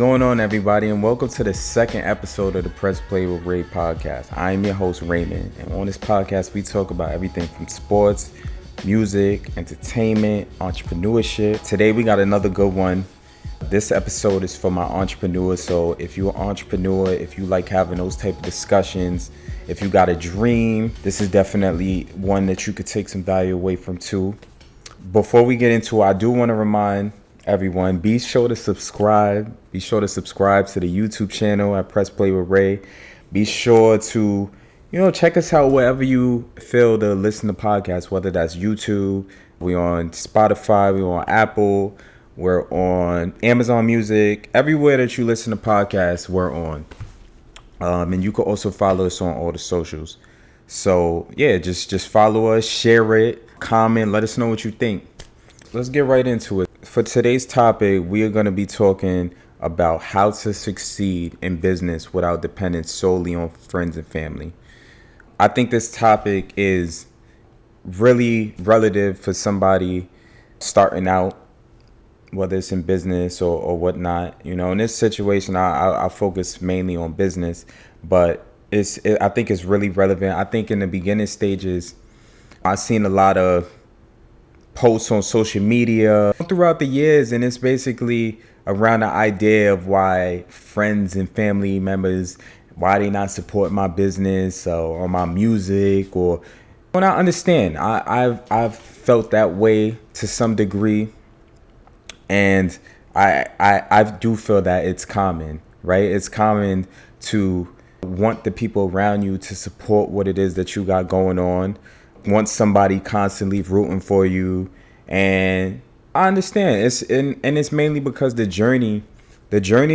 going on, everybody, and welcome to the second episode of the Press Play with Ray podcast. I am your host, Raymond, and on this podcast, we talk about everything from sports, music, entertainment, entrepreneurship. Today, we got another good one. This episode is for my entrepreneurs, so if you're an entrepreneur, if you like having those type of discussions, if you got a dream, this is definitely one that you could take some value away from too. Before we get into it, I do want to remind everyone, be sure to subscribe. Be sure to subscribe to the YouTube channel at Press Play with Ray. Be sure to, check us out wherever you feel to listen to podcasts, whether that's YouTube, we're on Spotify, we're on Apple, we're on Amazon Music. Everywhere that you listen to podcasts, we're on. And you can also follow us on all the socials. So, yeah, just follow us, share it, comment, let us know what you think. Let's get right into it. For today's topic, we are going to be talking about how to succeed in business without depending solely on friends and family. I think this topic is really relative for somebody starting out, whether it's in business or whatnot. In this situation, I focus mainly on business, but I think it's really relevant. I think in the beginning stages, I've seen a lot of posts on social media throughout the years, and it's basically around the idea of why friends and family members, why they not support my business or my music. Or when I understand, I've felt that way to some degree, and I do feel that it's common, right? It's common to want the people around you to support what it is that you got going on. Want somebody constantly rooting for you, and I understand it's mainly because the journey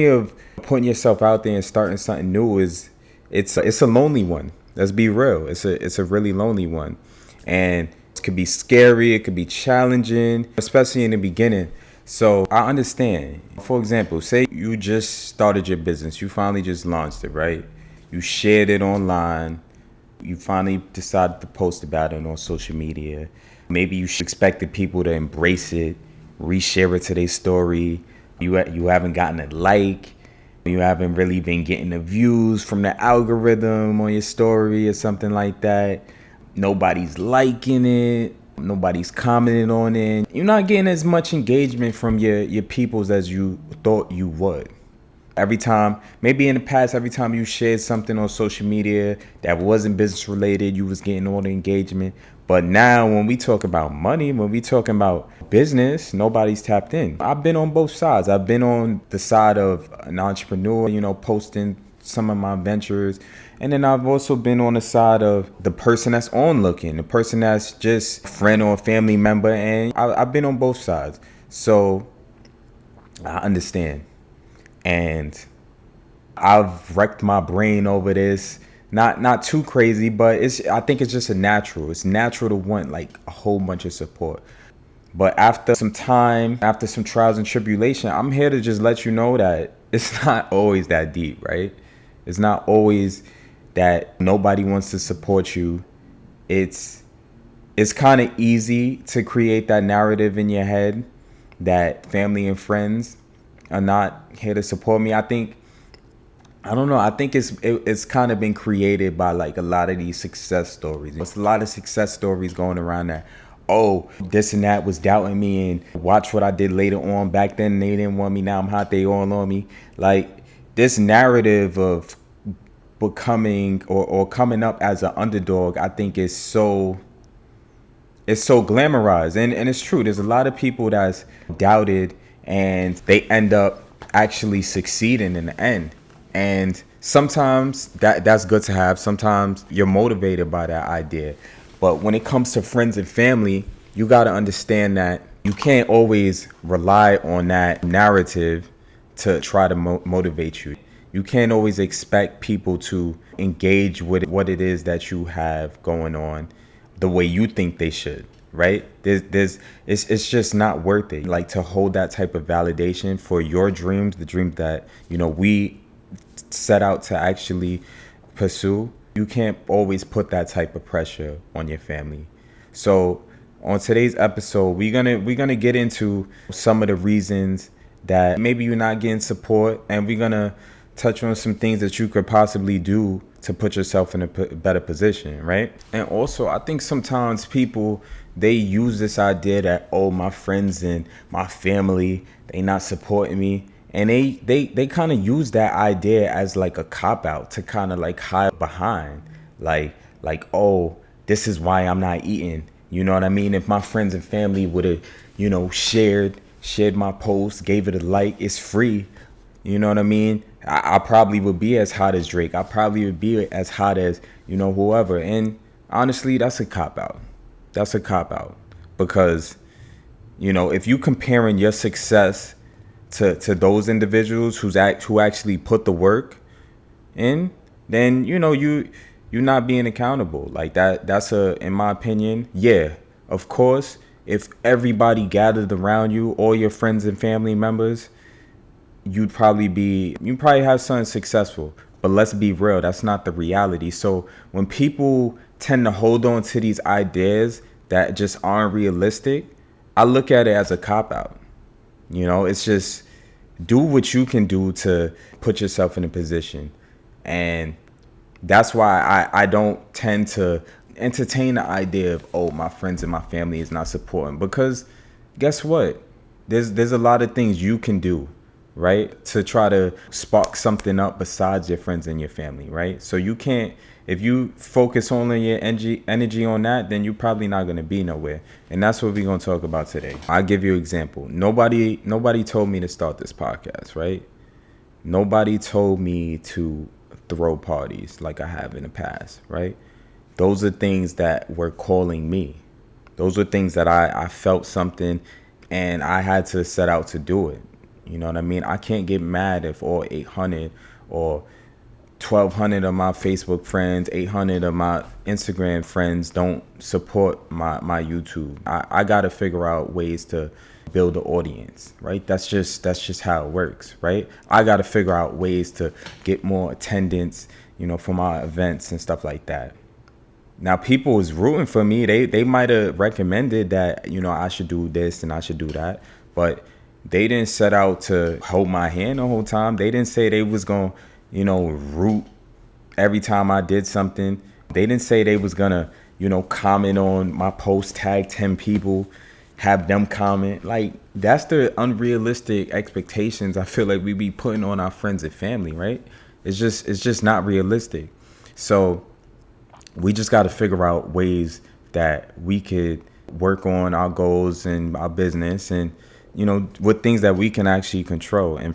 of putting yourself out there and starting something new it's a lonely one. Let's be real. It's a really lonely one, and it could be scary. It could be challenging, especially in the beginning. So I understand. For example, say you just started your business. You finally just launched it, right? You shared it online. You finally decided to post about it on social media. Maybe you expected people to embrace it, reshare it to their story. You haven't gotten a like. You haven't really been getting the views from the algorithm on your story or something like that. Nobody's liking it. Nobody's commenting on it. You're not getting as much engagement from your peoples as you thought you would. Every time, maybe in the past, every time you shared something on social media that wasn't business related, you was getting all the engagement. But now when we talk about money, when we talking about business, nobody's tapped in. I've been on both sides. I've been on the side of an entrepreneur, posting some of my ventures. And then I've also been on the side of the person that's onlooking, the person that's just a friend or a family member. And I've been on both sides. So I understand. And I've wrecked my brain over this. Not too crazy, but I think it's just it's natural to want like a whole bunch of support. But after some time, after some trials and tribulation, I'm here to just let you know that it's not always that deep, right? It's not always that nobody wants to support you. It's kind of easy to create that narrative in your head that family and friends are not here to support me. I think it's kind of been created by like a lot of these success stories. There's a lot of success stories going around that, oh, this and that was doubting me, and watch what I did later on. Back then they didn't want me, now I'm hot, they all on me. Like this narrative of becoming or coming up as an underdog, I think is so glamorized. And it's true. There's a lot of people that's doubted and they end up actually succeeding in the end. And sometimes that's good to have. Sometimes you're motivated by that idea. But when it comes to friends and family, you got to understand that you can't always rely on that narrative to try to motivate you. You can't always expect people to engage with what it is that you have going on the way you think they should. Right? It's just not worth it. Like to hold that type of validation for your dreams, the dreams that, we set out to actually pursue. You can't always put that type of pressure on your family. So on today's episode, we're gonna get into some of the reasons that maybe you're not getting support, and we're going to touch on some things that you could possibly do to put yourself in a better position, right? And also, I think sometimes people, they use this idea that, oh, my friends and my family, they not supporting me. And they kind of use that idea as like a cop out to kind of like hide behind, like, oh, this is why I'm not eating. You know what I mean? If my friends and family would have, shared my post, gave it a like, it's free. You know what I mean? I probably would be as hot as Drake. I probably would be as hot as, whoever. And honestly, that's a cop out. That's a cop out. Because, if you comparing your success to those individuals who actually put the work in, then, you're not being accountable. Like that's in my opinion, yeah, of course, if everybody gathered around you, all your friends and family members, you'd probably have something successful. But let's be real, that's not the reality. So when people tend to hold on to these ideas that just aren't realistic, I look at it as a cop out. It's just do what you can do to put yourself in a position. And that's why I don't tend to entertain the idea of, oh, my friends and my family is not supporting. Because guess what? There's a lot of things you can do, right, to try to spark something up besides your friends and your family, right? So you can't, if you focus only on your energy on that, then you're probably not going to be nowhere. And that's what we're going to talk about today. I'll give you an example. Nobody told me to start this podcast, right? Nobody told me to throw parties like I have in the past, right? Those are things that were calling me. Those are things that I felt something and I had to set out to do it. You know what I mean? I can't get mad if all 800 or 1,200 of my Facebook friends, 800 of my Instagram friends don't support my YouTube. I got to figure out ways to build an audience, right? That's just how it works, right? I got to figure out ways to get more attendance, for my events and stuff like that. Now, people was rooting for me. They might have recommended that, I should do this and I should do that, but they didn't set out to hold my hand the whole time. They didn't say they was going to, root every time I did something. They didn't say they was going to, comment on my post, tag 10 people, have them comment. Like, that's the unrealistic expectations I feel like we be putting on our friends and family, right? It's just not realistic. So we just got to figure out ways that we could work on our goals and our business and, with things that we can actually control. And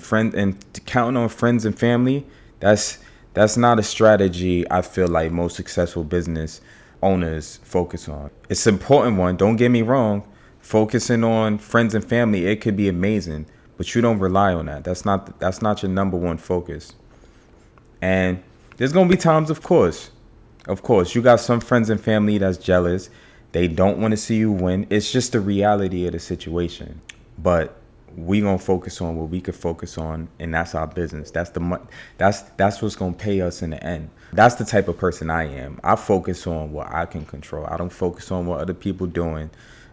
counting on friends and family, that's not a strategy I feel like most successful business owners focus on. It's an important one, don't get me wrong. Focusing on friends and family, it could be amazing, but you don't rely on that. That's not your number one focus. And there's going to be times, of course, you got some friends and family that's jealous. They don't want to see you win. It's just the reality of the situation. But we gonna focus on what we could focus on, and that's our business. That's what's gonna pay us in the end. That's the type of person I am. I focus on what I can control. I don't focus on what other people doing.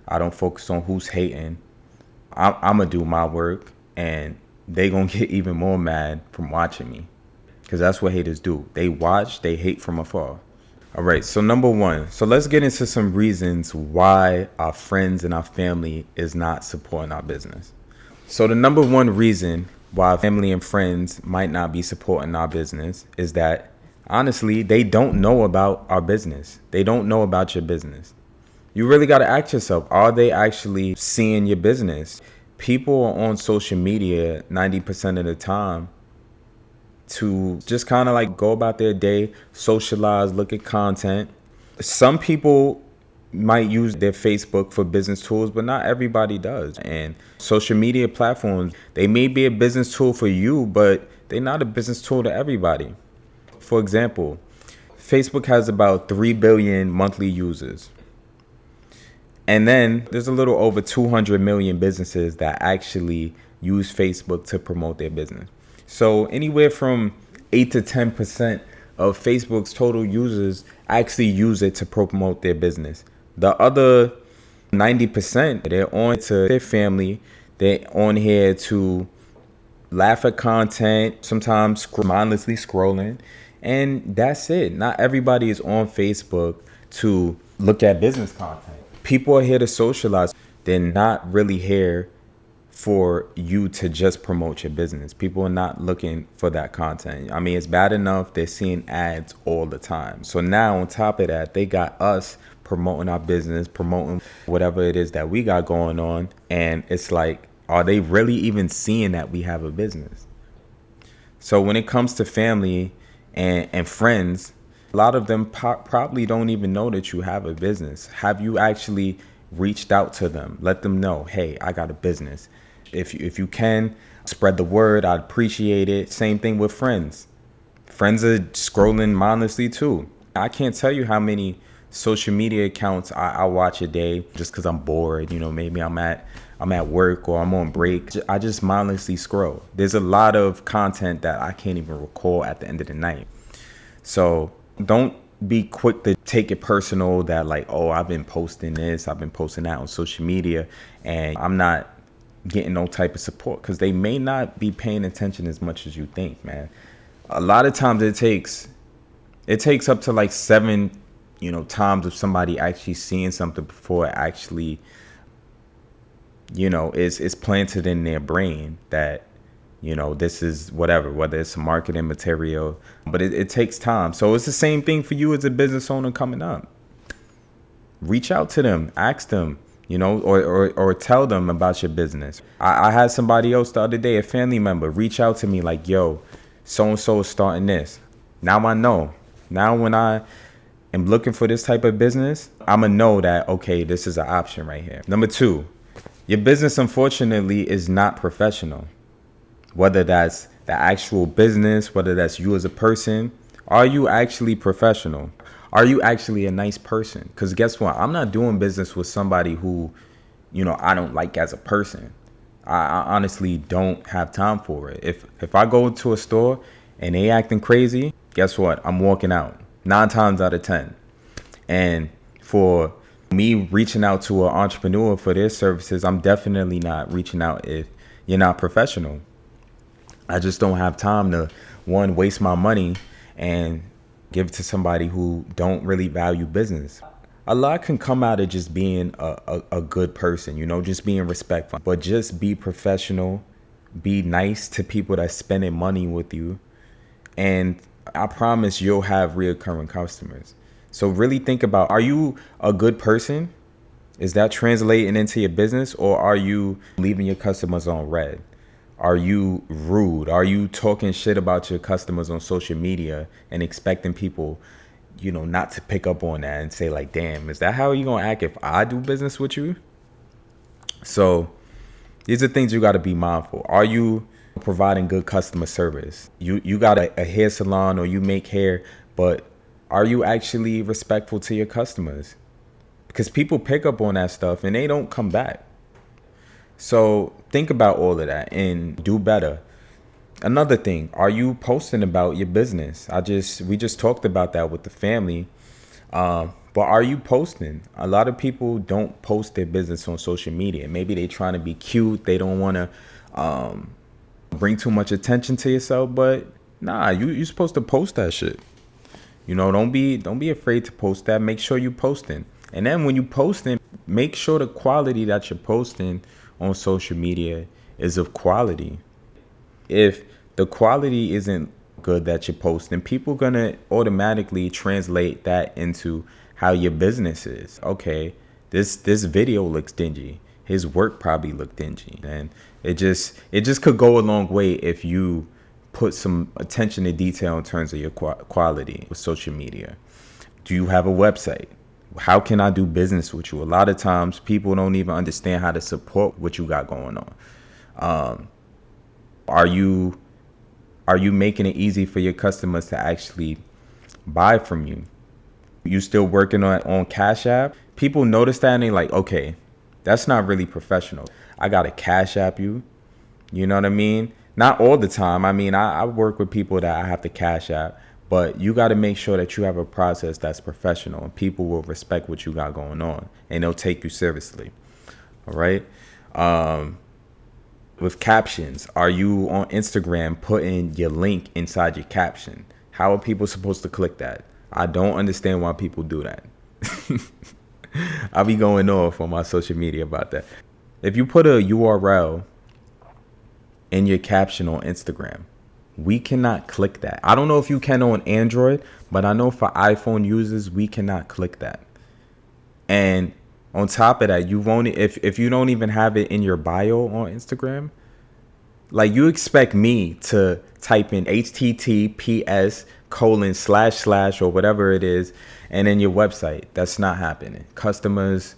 I don't focus on who's hating. I'm gonna do my work, and they gonna get even more mad from watching me, because that's what haters do. They watch, they hate from afar. All right, so number one. So let's get into some reasons why our friends and our family is not supporting our business. So the number one reason why family and friends might not be supporting our business is that, honestly, they don't know about our business. They don't know about your business. You really got to ask yourself, are they actually seeing your business? People are on social media 90% of the time to just kind of like go about their day, socialize, look at content. Some people might use their Facebook for business tools, but not everybody does. And social media platforms, they may be a business tool for you, but they're not a business tool to everybody. For example, Facebook has about 3 billion monthly users. And then there's a little over 200 million businesses that actually use Facebook to promote their business. So anywhere from 8 to 10% of Facebook's total users actually use it to promote their business. The other 90%, they're on to their family. They're on here to laugh at content, sometimes mindlessly scrolling, and that's it. Not everybody is on Facebook to look at business content. People are here to socialize. They're not really here for you to just promote your business. People are not looking for that content. I mean, it's bad enough they're seeing ads all the time. So now on top of that, they got us promoting our business, promoting whatever it is that we got going on. And it's like, are they really even seeing that we have a business? So when it comes to family and friends, a lot of them probably don't even know that you have a business. Have you actually reached out to them? Let them know, hey, I got a business. If you can, spread the word. I'd appreciate it. Same thing with friends. Friends are scrolling mindlessly too. I can't tell you how many social media accounts I watch a day just because I'm bored. You know, maybe I'm at work or I'm on break. I just mindlessly scroll. There's a lot of content that I can't even recall at the end of the night. So don't be quick to take it personal that like, oh, I've been posting this, I've been posting that on social media, and I'm not getting no type of support, because they may not be paying attention as much as you think, man. A lot of times it takes up to like 7 times of somebody actually seeing something before it actually is planted in their brain that this is whether it's marketing material, but it takes time. So it's the same thing for you as a business owner coming up. Reach out to them, ask them, or tell them about your business. I had somebody else the other day, a family member, reach out to me like, yo, so-and-so is starting this. Now I know. Now when I am looking for this type of business, I'm going to know that, okay, this is an option right here. Number 2, your business, unfortunately, is not professional. Whether that's the actual business, whether that's you as a person, are you actually professional? Are you actually a nice person? Because guess what? I'm not doing business with somebody who, I don't like as a person. I honestly don't have time for it. If I go to a store and they acting crazy, guess what? I'm walking out 9 times out of 10. And for me reaching out to an entrepreneur for their services, I'm definitely not reaching out if you're not professional. I just don't have time to, one, waste my money and give it to somebody who don't really value business. A lot can come out of just being a good person, just being respectful. But just be professional, be nice to people that's spending money with you, and I promise you'll have reoccurring customers. So really think about, are you a good person? Is that translating into your business, or are you leaving your customers on red? Are you rude? Are you talking shit about your customers on social media and expecting people, not to pick up on that and say like, damn, is that how you gonna act if I do business with you? So these are things you got to be mindful. Are you providing good customer service? You got a hair salon or you make hair, but are you actually respectful to your customers? Because people pick up on that stuff and they don't come back. So think about all of that and do better. Another thing, are you posting about your business? We just talked about that with the family. But are you posting? A lot of people don't post their business on social media. Maybe they're trying to be cute. They don't want to bring too much attention to yourself. But nah, you're supposed to post that shit. Don't be afraid to post that. Make sure you're posting. And then when you posting, make sure the quality that you're posting on social media is of quality. If the quality isn't good that you're posting, people gonna automatically translate that into how your business is. Okay, this video looks dingy. His work probably looked dingy, and it just could go a long way if you put some attention to detail in terms of your quality with social media. Do you have a website? How can I do business with you? A lot of times people don't even understand how to support what you got going on. Are you making it easy for your customers to actually buy from you? You still working on Cash App? People notice that and they're like, okay, that's not really professional. I got to Cash App you. You know what I mean? Not all the time. I mean, I work with people that I have to Cash App, but you got to make sure that you have a process that's professional and people will respect what you got going on and they'll take you seriously. All right. With captions, are you on Instagram putting your link inside your caption? How are people supposed to click that? I don't understand why people do that. I'll be going off on my social media about that. If you put a URL in your caption on Instagram, we cannot click that. I don't know if you can on Android, but I know for iPhone users, we cannot click that. And on top of that, you won't, if you don't even have it in your bio on Instagram, like you expect me to type in https:// or whatever it is, and then your website. That's not happening. Customers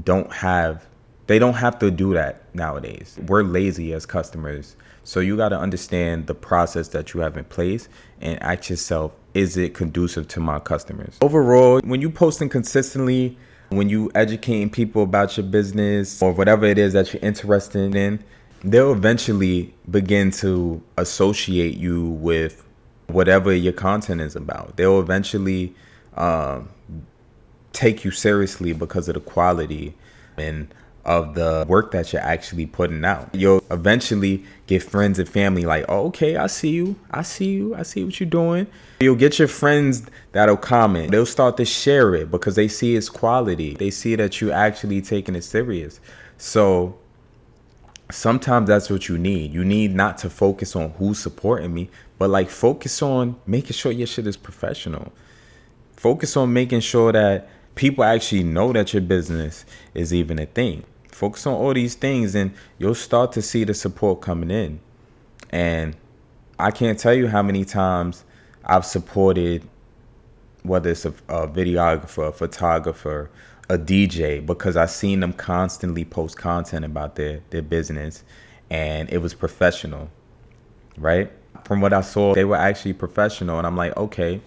don't have to do that nowadays. We're lazy as customers. So you got to understand the process that you have in place and ask yourself, is it conducive to my customers? Overall, when you posting consistently, when you educating people about your business or whatever it is that you're interested in, they'll eventually begin to associate you with whatever your content is about. They'll eventually take you seriously because of the quality and of the work that you're actually putting out. You'll eventually get friends and family like, oh, okay, I see what you're doing. You'll get your friends that'll comment. They'll start to share it because they see its quality. They see that you actually taking it serious. So sometimes that's what you need. You need not to focus on who's supporting me, but like focus on making sure your shit is professional. Focus on making sure that people actually know that your business is even a thing. Focus on all these things and you'll start to see the support coming in. And I can't tell you how many times I've supported, whether it's a videographer, a photographer, a DJ, because I've seen them constantly post content about their business and it was professional, right? From what I saw, they were actually professional and I'm like, okay,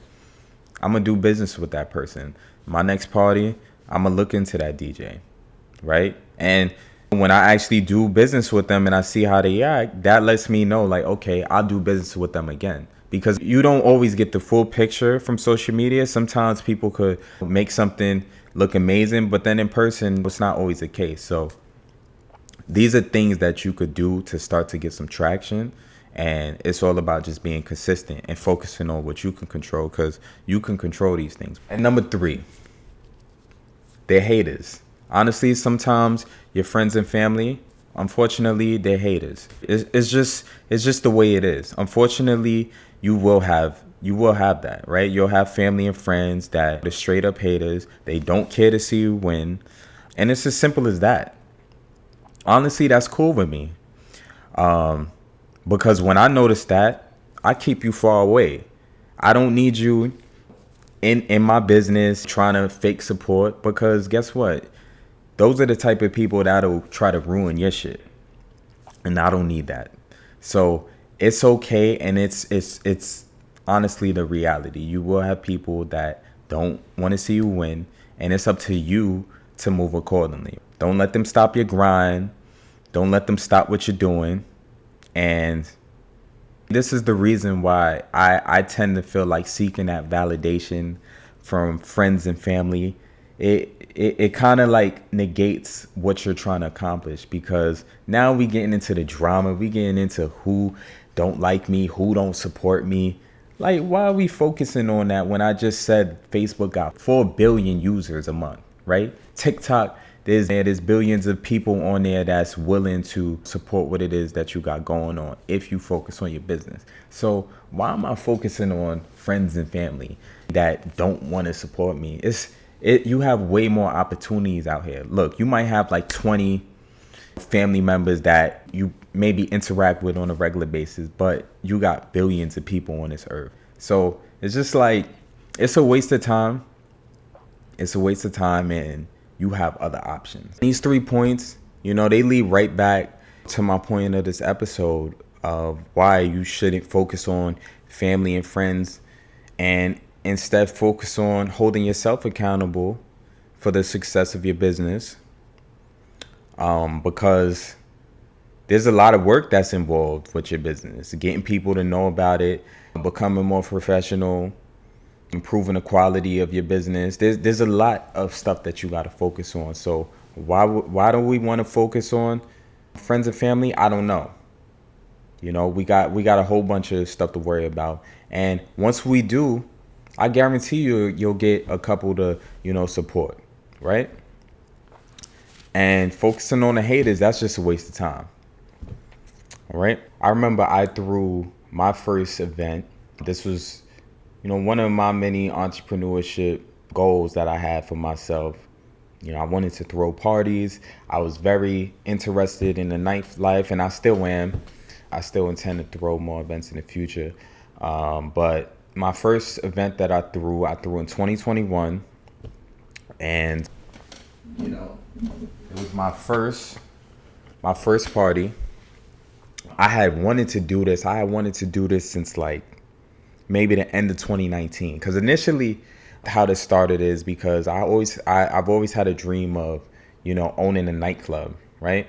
I'm gonna do business with that person. My next party, I'm gonna look into that DJ, right? And when I actually do business with them and I see how they act, that lets me know like, okay, I'll do business with them again. Because you don't always get the full picture from social media. Sometimes people could make something look amazing, but then in person, it's not always the case. So these are things that you could do to start to get some traction. And it's all about just being consistent and focusing on what you can control, because you can control these things. And number 3, they're haters. Honestly, sometimes your friends and family, unfortunately, they're haters. It's just the way it is. Unfortunately, you will have that, right? You'll have family and friends that are straight up haters. They don't care to see you win. And it's as simple as that. Honestly, that's cool with me. Because when I notice that, I keep you far away. I don't need you in my business trying to fake support, because guess what? Those are the type of people that'll try to ruin your shit. And I don't need that. So it's okay. And it's honestly the reality. You will have people that don't want to see you win. And it's up to you to move accordingly. Don't let them stop your grind. Don't let them stop what you're doing. And this is the reason why I tend to feel like seeking that validation from friends and family, it kind of like negates what you're trying to accomplish, because now we getting into the drama. We getting into who don't like me, who don't support me. Like, why are we focusing on that when I just said Facebook got 4 billion users a month, right? TikTok, there's billions of people on there that's willing to support what it is that you got going on if you focus on your business. So why am I focusing on friends and family that don't want to support me? You have way more opportunities out here. Look, you might have like 20 family members that you maybe interact with on a regular basis, but you got billions of people on this earth. So it's just like, it's a waste of time. It's a waste of time, and you have other options. These 3 points, they lead right back to my point of this episode of why you shouldn't focus on family and friends, and instead focus on holding yourself accountable for the success of your business. Because there's a lot of work that's involved with your business, getting people to know about it, becoming more professional, improving the quality of your business. There's a lot of stuff that you got to focus on. So why don't we want to focus on Friends and family, I don't know. We got a whole bunch of stuff to worry about. And once we do, I guarantee you'll get a couple to, support, right? And focusing on the haters, that's just a waste of time. All right. I remember I threw my first event. This was, one of my many entrepreneurship goals that I had for myself. I wanted to throw parties. I was very interested in the nightlife, and I still am. I still intend to throw more events in the future. But my first event that I threw in 2021, and it was my first party. I had wanted to do this. I had wanted to do this since like maybe the end of 2019. Because initially, how this started is because I've always had a dream of, owning a nightclub, right?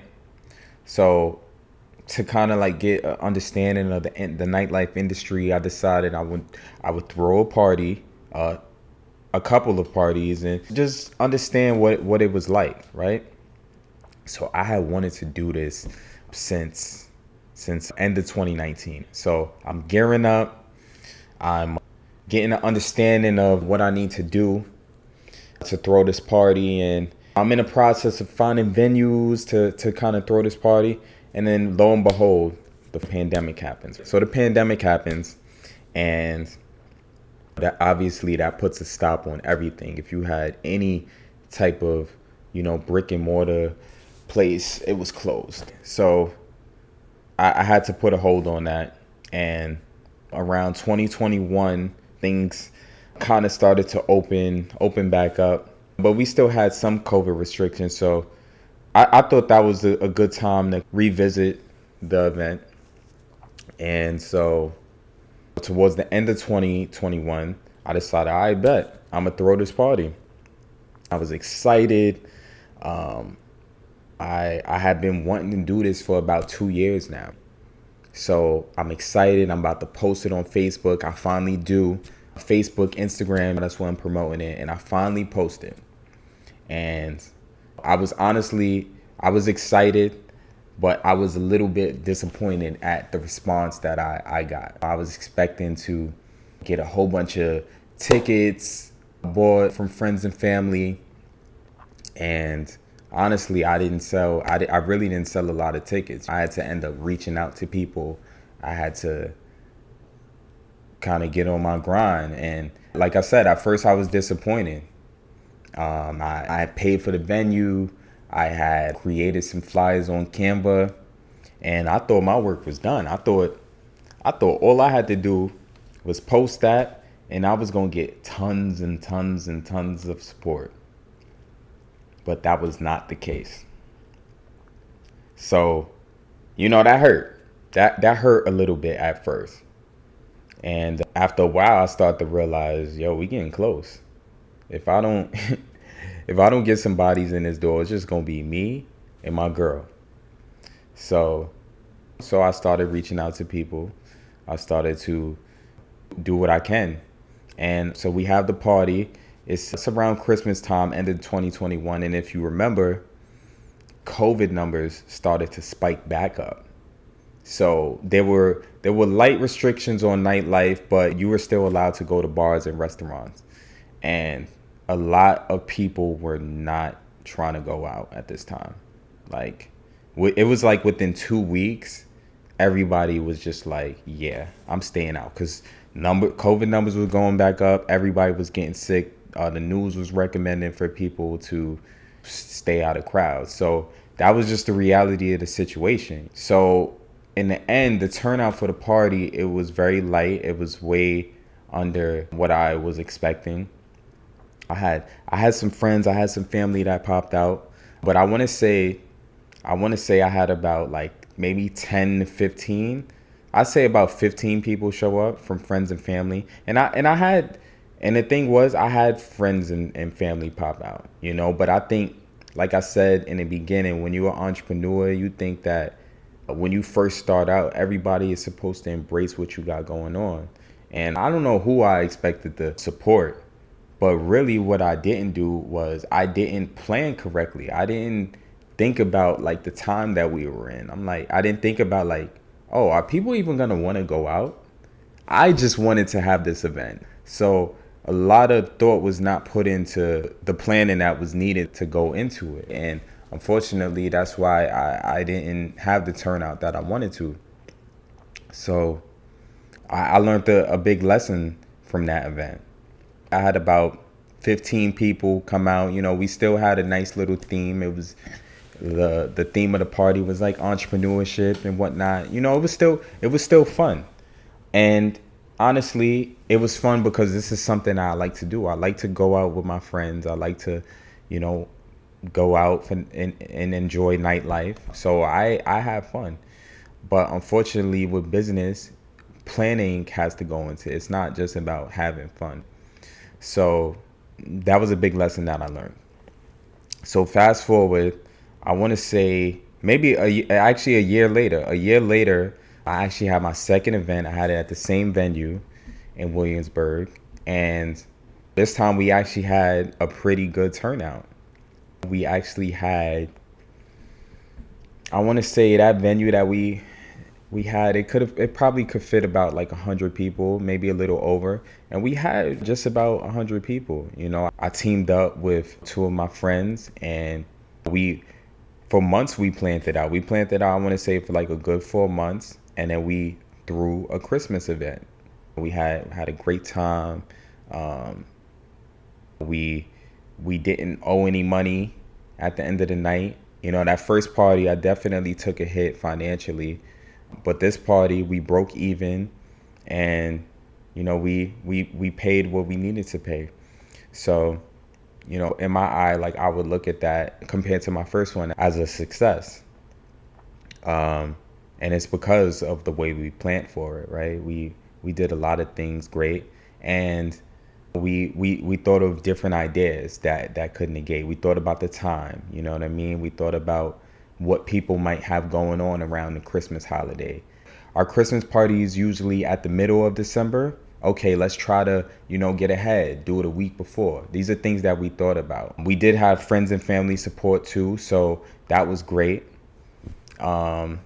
So to kind of like get an understanding of the nightlife industry, I decided I would throw a party, a couple of parties, and just understand what it was like, right? So I had wanted to do this since end of 2019. So I'm gearing up. I'm getting an understanding of what I need to do to throw this party, and I'm in the process of finding venues to kind of throw this party. And then lo and behold, the pandemic happens. So the pandemic happens, and that puts a stop on everything. If you had any type of, brick and mortar place, it was closed. So I had to put a hold on that. And around 2021, things kind of started to open back up, but we still had some COVID restrictions. So I thought that was a good time to revisit the event. And so towards the end of 2021, I decided, I bet I'm gonna throw this party. I was excited. I had been wanting to do this for about 2 years now. So I'm excited. I'm about to post it on Facebook. I finally do. Facebook, Instagram, that's where I'm promoting it. And I finally posted. And I was excited, but I was a little bit disappointed at the response that I got. I was expecting to get a whole bunch of tickets bought from friends and family. And honestly, I really didn't sell a lot of tickets. I had to end up reaching out to people. I had to kind of get on my grind. And like I said, at first I was disappointed. I had paid for the venue. I had created some flyers on Canva, and I thought my work was done. I thought all I had to do was post that, and I was going to get tons and tons and tons of support. But that was not the case. So, that hurt. That hurt a little bit at first. And after a while, I started to realize, we getting close. If I don't if I don't get some bodies in this door, it's just gonna be me and my girl. So I started reaching out to people. I started to do what I can. And so we have the party. It's around Christmas time, end of 2021. And if you remember, COVID numbers started to spike back up. So there were light restrictions on nightlife, but you were still allowed to go to bars and restaurants. And a lot of people were not trying to go out at this time. Like, it was like within 2 weeks, everybody was just like, yeah, I'm staying out. Because COVID numbers were going back up. Everybody was getting sick. The news was recommending for people to stay out of crowds. So that was just the reality of the situation. So in the end, the turnout for the party, it was very light. It was way under what I was expecting. I had some friends, I had some family that popped out, but I want to say I had about like maybe 10 to 15. I'd say about 15 people show up from friends and family. And the thing was, I had friends and family pop out, but I think, like I said in the beginning, when you're an entrepreneur, you think that when you first start out, everybody is supposed to embrace what you got going on. And I don't know who I expected to support, but really what I didn't do was I didn't plan correctly. I didn't think about like the time that we were in. I didn't think about like, oh, are people even gonna want to go out? I just wanted to have this event. So a lot of thought was not put into the planning that was needed to go into it. And unfortunately, that's why I didn't have the turnout that I wanted to. So I learned a big lesson from that event. I had about 15 people come out. You know, we still had a nice little theme. It was the theme of the party was like entrepreneurship and whatnot. You know, it was still fun. And honestly, it was fun because this is something I like to do. I like to go out with my friends. I like to, you know, go out and enjoy nightlife. So I have fun. But unfortunately, with business, planning has to go into it. It's not just about having fun. So that was a big lesson that I learned. So fast forward, I want to say maybe actually a year later. A year later, I actually had my second event. I had it at the same venue in Williamsburg. And this time we actually had a pretty good turnout. We actually had, I want to say that venue that we had, it probably could fit about like 100 people, maybe a little over. And we had just about 100 people. You know, I teamed up with two of my friends, and for months we planned it out. We planned it out, I want to say, for like a good 4 months. And then we threw a Christmas event. We had a great time. We didn't owe any money at the end of the night. You know, that first party, I definitely took a hit financially. But this party, we broke even, and, you know, we paid what we needed to pay. So, you know, in my eye, like, I would look at that compared to my first one as a success. And it's because of the way we planned for it, right? We did a lot of things great, and we thought of different ideas that could negate. We thought about the time, you know what I mean? We thought about what people might have going on around the Christmas holiday. Our Christmas party is usually at the middle of December. Okay, let's try to, you know, get ahead, do it a week before. These are things that we thought about. We did have friends and family support too, so that was great. And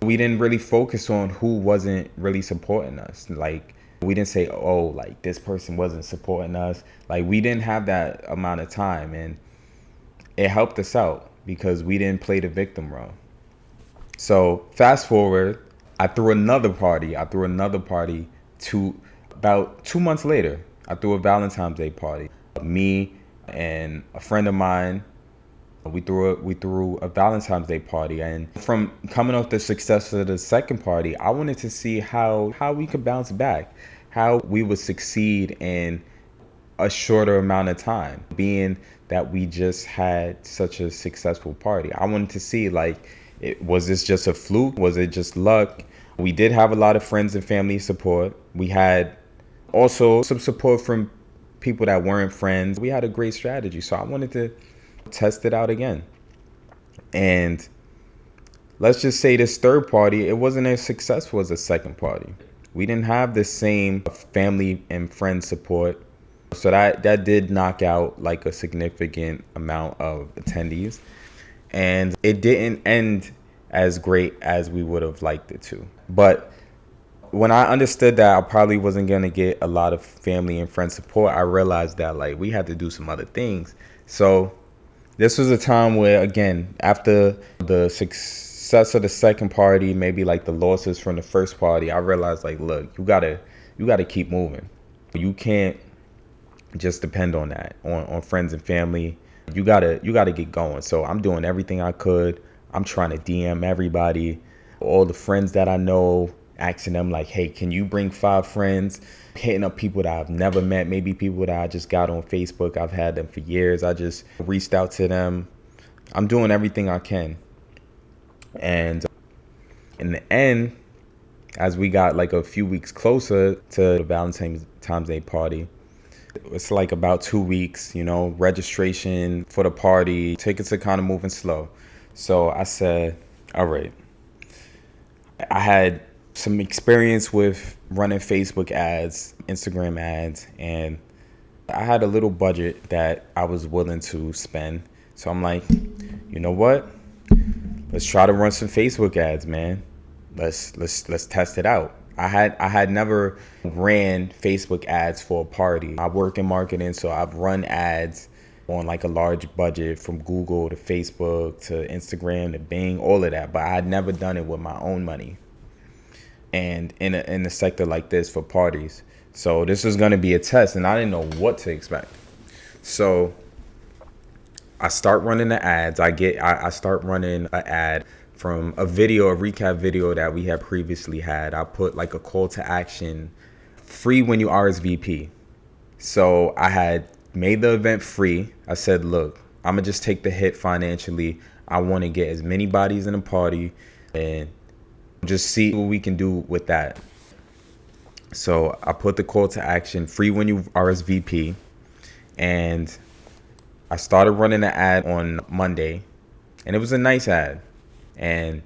we didn't really focus on who wasn't really supporting us. Like, we didn't say, oh, like, this person wasn't supporting us. Like, we didn't have that amount of time, and it helped us out because we didn't play the victim role. So fast forward, I threw another party to about 2 months later. I threw a Valentine's Day party. Me and a friend of mine, we threw a Valentine's Day party. And from coming off the success of the second party, I wanted to see how we could bounce back, how we would succeed in a shorter amount of time, being that we just had such a successful party. I wanted to see, like, was this just a fluke? Was it just luck? We did have a lot of friends and family support. We had also some support from people that weren't friends. We had a great strategy. So I wanted to test it out again. And let's just say this third party, it wasn't as successful as the second party. We didn't have the same family and friend support. So that did knock out like a significant amount of attendees. And it didn't end as great as we would have liked it to. But when I understood that I probably wasn't going to get a lot of family and friend support, I realized that, like, we had to do some other things. So this was a time where, again, after the success of the second party, maybe like the losses from the first party, I realized, like, look, you gotta keep moving. You can't just depend on that, on friends and family. You gotta get going. So I'm doing everything I could. I'm trying to DM everybody, all the friends that I know, asking them, like, hey, can you bring 5 friends? Hitting up people that I've never met, maybe people that I just got on Facebook. I've had them for years. I just reached out to them. I'm doing everything I can. And in the end, as we got like a few weeks closer to the Valentine's Day party, it's like about 2 weeks, you know, registration for the party, tickets are kind of moving slow. So I said, all right. I had some experience with running Facebook ads, Instagram ads, and I had a little budget that I was willing to spend. So I'm like, you know what? Let's try to run some Facebook ads, man. Let's test it out. I had never ran Facebook ads for a party. I work in marketing, so I've run ads on like a large budget, from Google to Facebook to Instagram to Bing, all of that. But I had never done it with my own money, and in a sector like this for parties. So this was going to be a test, and I didn't know what to expect. So I start running the ads. I start running an ad from a recap video that we had previously had. I put like a call to action, free when you RSVP. So I had made the event free. I said, look, I'm gonna just take the hit financially. I want to get as many bodies in the party and just see what we can do with that. So I put the call to action, free when you RSVP, and I started running the ad on Monday, and it was a nice ad. And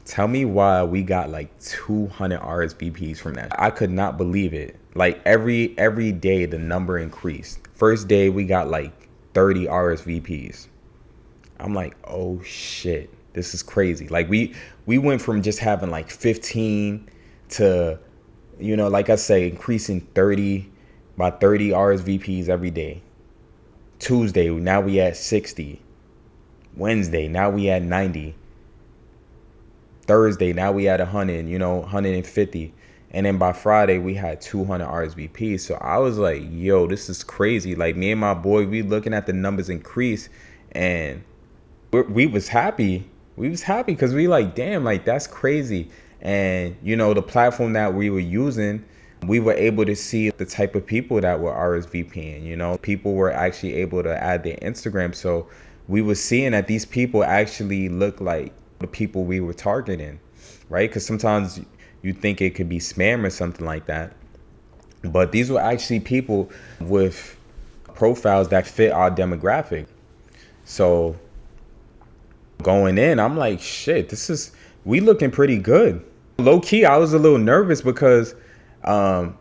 tell me why we got like 200 RSVPs from that. I could not believe it. Like every day the number increased. First day we got like 30 RSVPs. I'm like, oh shit, this is crazy. Like we went from just having like 15 to, like I say, increasing 30 RSVPs every day. Tuesday, now we at 60. Wednesday, now we at 90. Thursday, now we at 100, 150. And then by Friday, we had 200 RSVPs. So I was like, yo, this is crazy. Like me and my boy, we looking at the numbers increase, and we was happy. We was happy because we like, damn, like that's crazy. And, the platform that we were using, we were able to see the type of people that were RSVPing. People were actually able to add their Instagram. So we were seeing that these people actually look like the people we were targeting, right? Because sometimes you think it could be spam or something like that. But these were actually people with profiles that fit our demographic. So going in, I'm like, shit, we looking pretty good. Low key, I was a little nervous because I'm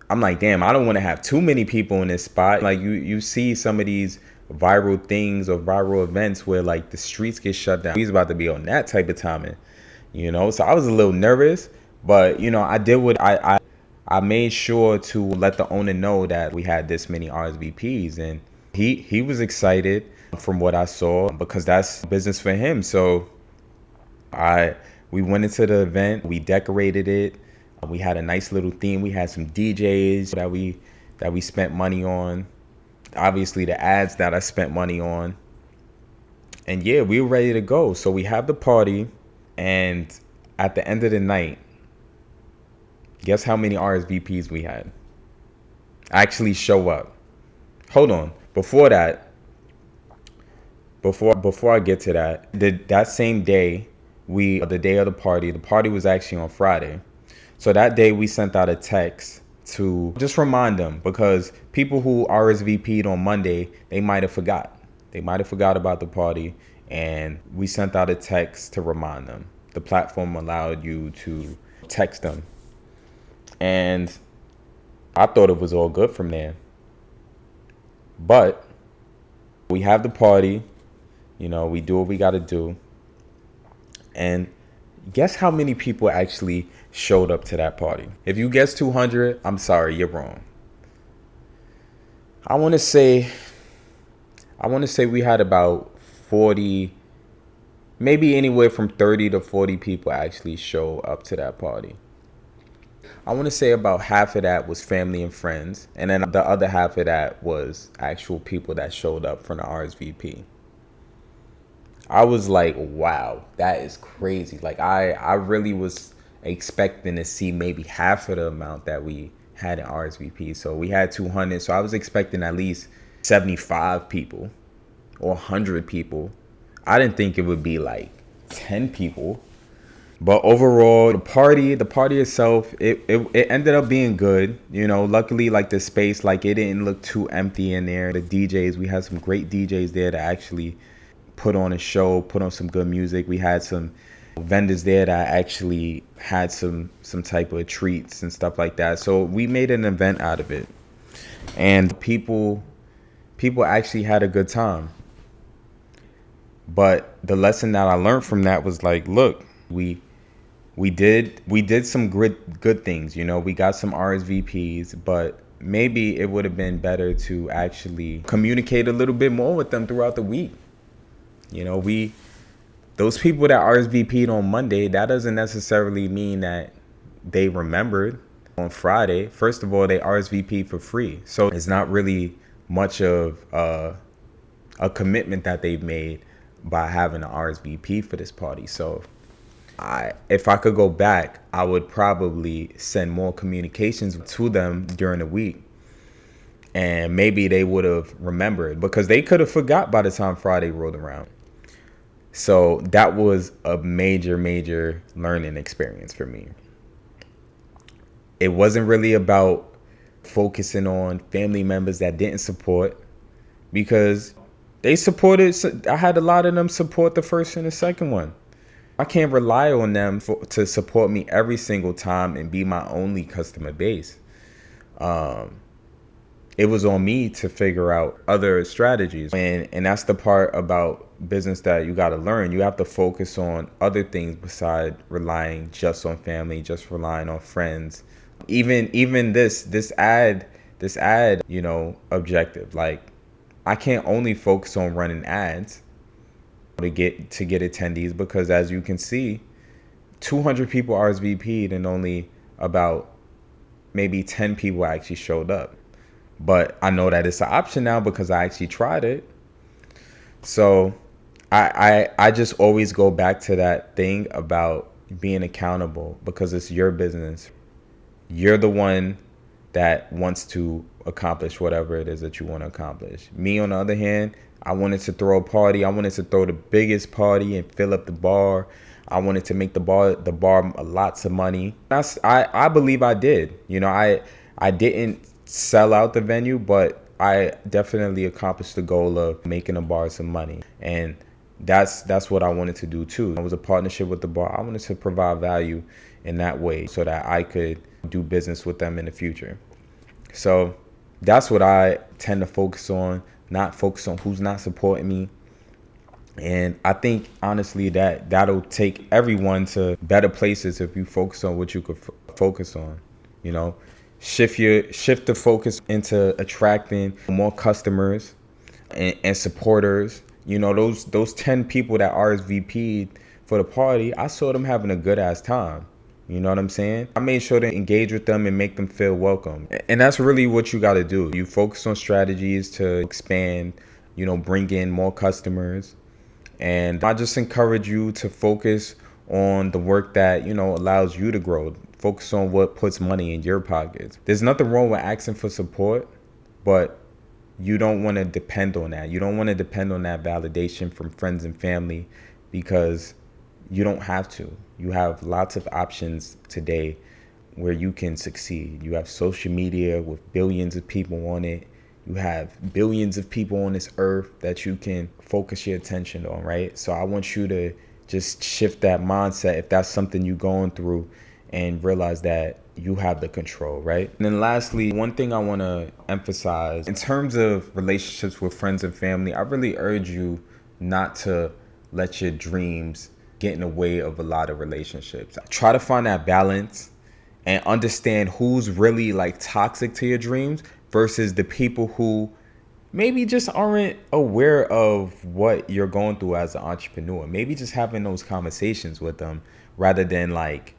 like, damn, I don't want to have too many people in this spot. Like you see some of these viral things or viral events where like the streets get shut down. He's about to be on that type of timing, so I was a little nervous, but I did what I made sure to let the owner know that we had this many RSVPs, and he was excited from what I saw because that's business for him. So we went into the event, we decorated it, we had a nice little theme, we had some DJs that we spent money on. Obviously the ads that I spent money on. And yeah, we were ready to go. So we have the party, and at the end of the night, guess how many RSVPs we had actually show up? Hold on. Before that, before I get to that, that same day, the day of the party was actually on Friday. So that day we sent out a text to just remind them, because people who RSVP'd on Monday, they might have forgot. They might have forgot about the party, and we sent out a text to remind them. The platform allowed you to text them. And I thought it was all good from there. But we have the party, we do what we got to do. And guess how many people actually showed up to that party? If you guess 200, I'm sorry, you're wrong. I want to say we had about 40, maybe anywhere from 30 to 40 people actually show up to that party. I want to say about half of that was family and friends, and then the other half of that was actual people that showed up for the RSVP. I was like, wow, that is crazy. Like I really was expecting to see maybe half of the amount that we had in RSVP. So we had 200. So I was expecting at least 75 people or 100 people. I didn't think it would be like 10 people. But overall, the party itself, it ended up being good. Luckily, like the space, like it didn't look too empty in there. The DJs, we had some great DJs there to actually put on a show, put on some good music. We had some vendors there that actually had some type of treats and stuff like that. So we made an event out of it, and people actually had a good time. But the lesson that I learned from that was like, look, we did some good things. We got some RSVPs, but maybe it would have been better to actually communicate a little bit more with them throughout the week. We those people that RSVP'd on Monday, that doesn't necessarily mean that they remembered on Friday. First of all, they RSVP'd for free, so it's not really much of a commitment that they've made by having an RSVP for this party. So if I could go back, I would probably send more communications to them during the week, and maybe they would have remembered, because they could have forgot by the time Friday rolled around. So that was a major learning experience for me. It wasn't really about focusing on family members that didn't support, because they supported. I had a lot of them support the first and the second one. I can't rely on them to support me every single time and be my only customer base. It was on me to figure out other strategies. And that's the part about business that you got to learn. You have to focus on other things besides relying just on family, just relying on friends. Even this ad, objective. Like, I can't only focus on running ads to get attendees, because as you can see, 200 people RSVP'd and only about maybe 10 people actually showed up. But I know that it's an option now because I actually tried it. So I just always go back to that thing about being accountable, because it's your business. You're the one that wants to accomplish whatever it is that you want to accomplish. Me, on the other hand, I wanted to throw a party. I wanted to throw the biggest party and fill up the bar. I wanted to make the bar lots of money. I believe I did. I didn't sell out the venue, but I definitely accomplished the goal of making the bar some money. And that's what I wanted to do too. It was a partnership with the bar. I wanted to provide value in that way so that I could do business with them in the future. So that's what I tend to focus on, not focus on who's not supporting me. And I think, honestly, that'll take everyone to better places if you focus on what you could focus on. Shift the focus into attracting more customers and supporters. Those 10 people that RSVP'd for the party, I saw them having a good ass time. You know what I'm saying? I made sure to engage with them and make them feel welcome. And that's really what you got to do. You focus on strategies to expand, bring in more customers. And I just encourage you to focus on the work that, allows you to grow. Focus on what puts money in your pockets. There's nothing wrong with asking for support, but you don't want to depend on that. You don't want to depend on that validation from friends and family, because you don't have to. You have lots of options today where you can succeed. You have social media with billions of people on it. You have billions of people on this earth that you can focus your attention on, right? So I want you to just shift that mindset if that's something you're going through, and realize that you have the control, right? And then lastly, one thing I want to emphasize in terms of relationships with friends and family, I really urge you not to let your dreams get in the way of a lot of relationships. Try to find that balance and understand who's really like toxic to your dreams versus the people who maybe just aren't aware of what you're going through as an entrepreneur. Maybe just having those conversations with them rather than like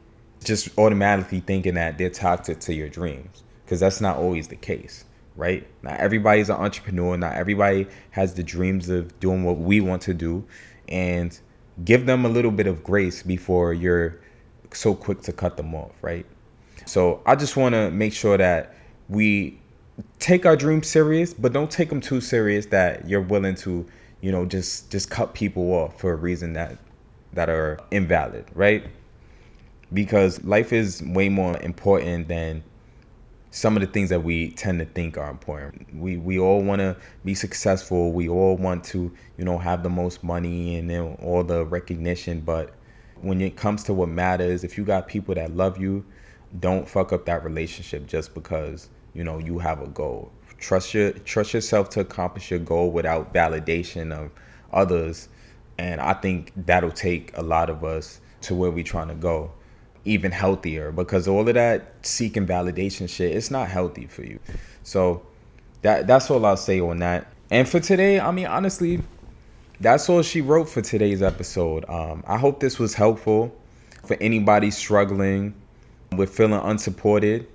just automatically thinking that they're toxic to your dreams, because that's not always the case, right? Not everybody's an entrepreneur. Not everybody has the dreams of doing what we want to do, and give them a little bit of grace before you're so quick to cut them off, right? So I just want to make sure that we take our dreams serious, but don't take them too serious that you're willing to, just cut people off for a reason that are invalid, right? Because life is way more important than some of the things that we tend to think are important. We all want to be successful. We all want to, have the most money and all the recognition. But when it comes to what matters, if you got people that love you, don't fuck up that relationship just because, you have a goal. Trust yourself to accomplish your goal without validation of others. And I think that'll take a lot of us to where we're trying to go, even healthier, because all of that seeking validation shit, it's not healthy for you. So that's all I'll say on that. And for today, I mean, honestly, that's all she wrote for today's episode. I hope this was helpful for anybody struggling with feeling unsupported.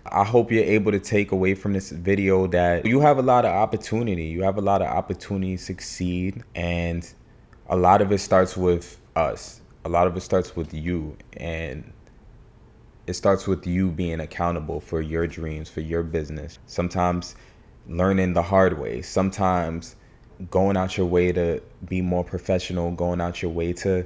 I hope you're able to take away from this video that you have a lot of opportunity. You have a lot of opportunity to succeed. And a lot of it starts with us. A lot of it starts with you. And it starts with you being accountable for your dreams, for your business. Sometimes learning the hard way. Sometimes going out your way to be more professional, going out your way to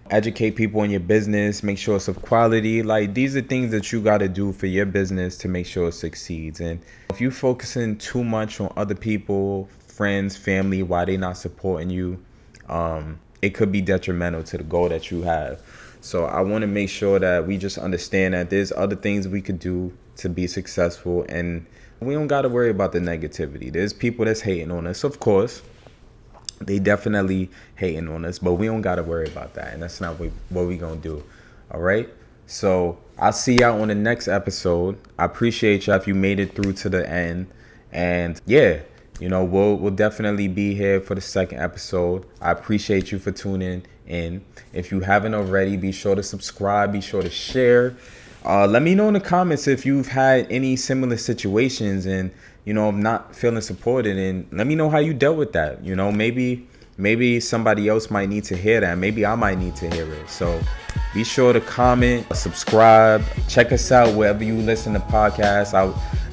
educate people in your business, make sure it's of quality. Like, these are things that you got to do for your business to make sure it succeeds. And if you're focusing too much on other people, friends, family, why they not supporting you, it could be detrimental to the goal that you have. So I want to make sure that we just understand that there's other things we could do to be successful, and we don't got to worry about the negativity. There's people that's hating on us, of course. They definitely hating on us, but we don't got to worry about that. And that's not what we going to do. All right. So I'll see y'all on the next episode. I appreciate y'all if you made it through to the end. And yeah, you know, we'll definitely be here for the second episode. I appreciate you for tuning in. If you haven't already, be sure to subscribe. Be sure to share. Let me know in the comments if you've had any similar situations and, you know, not feeling supported, and let me know how you dealt with that. You know, maybe somebody else might need to hear that. Maybe I might need to hear it. So be sure to comment, subscribe, check us out wherever you listen to podcasts.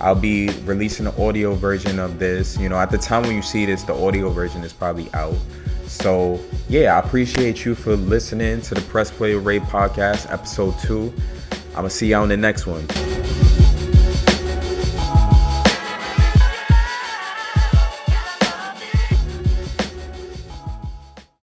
I'll be releasing the audio version of this. You know, at the time when you see this, the audio version is probably out. So yeah, I appreciate you for listening to the Press Play with Ray podcast, episode 2. I'm gonna see y'all on the next one.